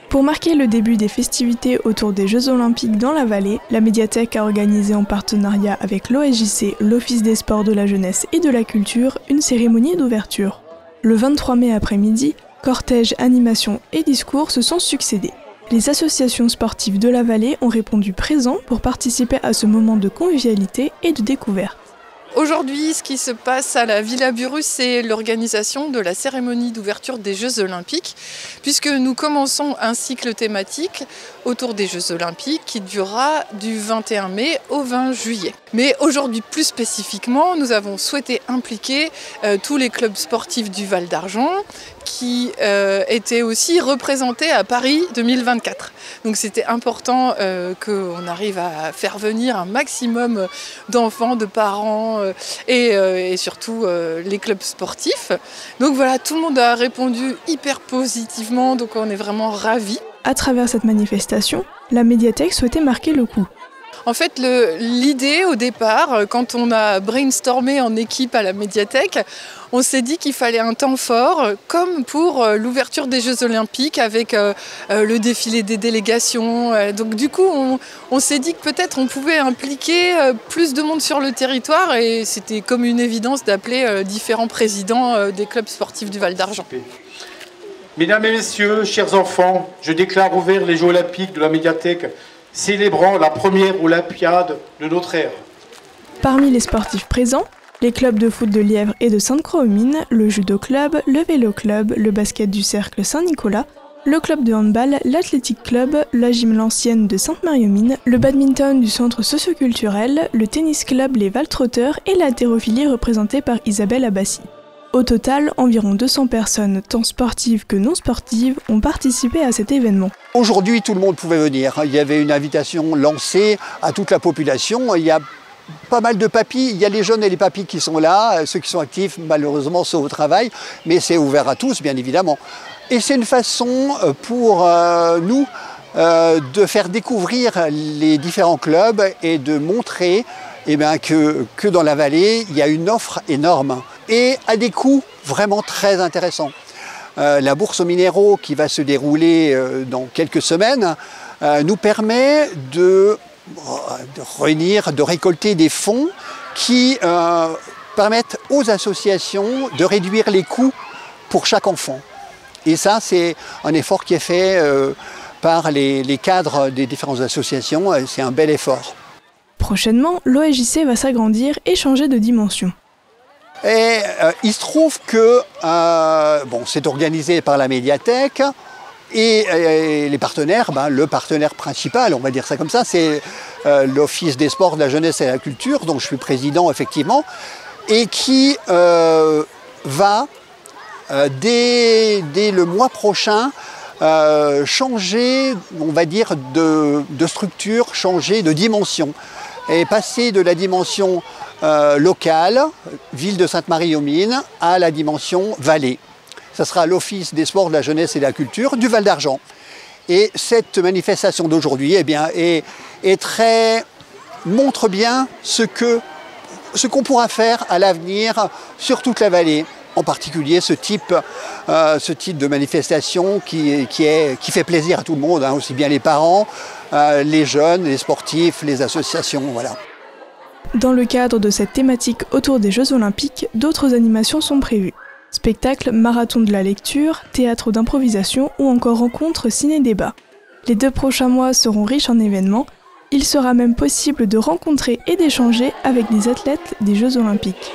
Pour marquer le début des festivités autour des Jeux Olympiques dans la vallée, la médiathèque a organisé en partenariat avec l'OSJC, l'Office des sports de la jeunesse et de la culture, une cérémonie d'ouverture. Le 23 mai après-midi, cortèges, animations et discours se sont succédés. Les associations sportives de la vallée ont répondu présents pour participer à ce moment de convivialité et de découverte. Aujourd'hui, ce qui se passe à la Villa Burus, c'est l'organisation de la cérémonie d'ouverture des Jeux Olympiques, puisque nous commençons un cycle thématique autour des Jeux Olympiques qui durera du 21 mai au 20 juillet. Mais aujourd'hui, plus spécifiquement, nous avons souhaité impliquer tous les clubs sportifs du Val d'Argent qui étaient aussi représentés à Paris 2024. Donc c'était important qu'on arrive à faire venir un maximum d'enfants, de parents et surtout les clubs sportifs. Donc voilà, tout le monde a répondu hyper positivement, donc on est vraiment ravis. À travers cette manifestation, la médiathèque souhaitait marquer le coup. En fait, l'idée au départ, quand on a brainstormé en équipe à la médiathèque, on s'est dit qu'il fallait un temps fort, comme pour l'ouverture des Jeux Olympiques avec le défilé des délégations. Donc du coup, on s'est dit que peut-être on pouvait impliquer plus de monde sur le territoire et c'était comme une évidence d'appeler différents présidents des clubs sportifs du Val d'Argent. Mesdames et messieurs, chers enfants, je déclare ouverts les Jeux Olympiques de la médiathèque, célébrant la première Olympiade de notre ère. Parmi les sportifs présents, les clubs de foot de Lièvre et de Sainte-Croix-aux-Mines, le judo club, le vélo club, le basket du Cercle Saint-Nicolas, le club de handball, l'athlétique club, la gym L'Ancienne de Sainte-Marie-aux-Mines, le badminton du centre socioculturel, le tennis club Les Valtrotteurs et l'haltérophilie représentée par Isabelle Abbassi. Au total, environ 200 personnes, tant sportives que non sportives, ont participé à cet événement. Aujourd'hui, tout le monde pouvait venir. Il y avait une invitation lancée à toute la population. Il y a pas mal de papis. Il y a les jeunes et les papis qui sont là. Ceux qui sont actifs, malheureusement, sont au travail. Mais c'est ouvert à tous, bien évidemment. Et c'est une façon pour nous de faire découvrir les différents clubs et de montrer que dans la vallée, il y a une offre énorme et à des coûts vraiment très intéressants. La bourse aux minéraux qui va se dérouler dans quelques semaines nous permet de récolter des fonds qui permettent aux associations de réduire les coûts pour chaque enfant. Et ça, c'est un effort qui est fait par les cadres des différentes associations. C'est un bel effort. Prochainement, l'OSJC va s'agrandir et changer de dimension. Et il se trouve que c'est organisé par la médiathèque et les partenaires, le partenaire principal, on va dire ça comme ça, c'est l'Office des sports, de la jeunesse et de la culture, dont je suis président effectivement, et qui va, dès le mois prochain, changer, on va dire, de structure, changer de dimension, et passer de la dimension locale, ville de Sainte-Marie-aux-Mines, à la dimension vallée. Ce sera l'Office des sports, de la jeunesse et de la culture du Val d'Argent. Et cette manifestation d'aujourd'hui montre bien ce qu'on pourra faire à l'avenir sur toute la vallée. En particulier ce type de manifestation qui fait plaisir à tout le monde, aussi bien les parents, les jeunes, les sportifs, les associations, voilà. Dans le cadre de cette thématique autour des Jeux Olympiques, d'autres animations sont prévues. Spectacles, marathon de la lecture, théâtre d'improvisation ou encore rencontres ciné-débat. Les 2 prochains mois seront riches en événements. Il sera même possible de rencontrer et d'échanger avec des athlètes des Jeux Olympiques.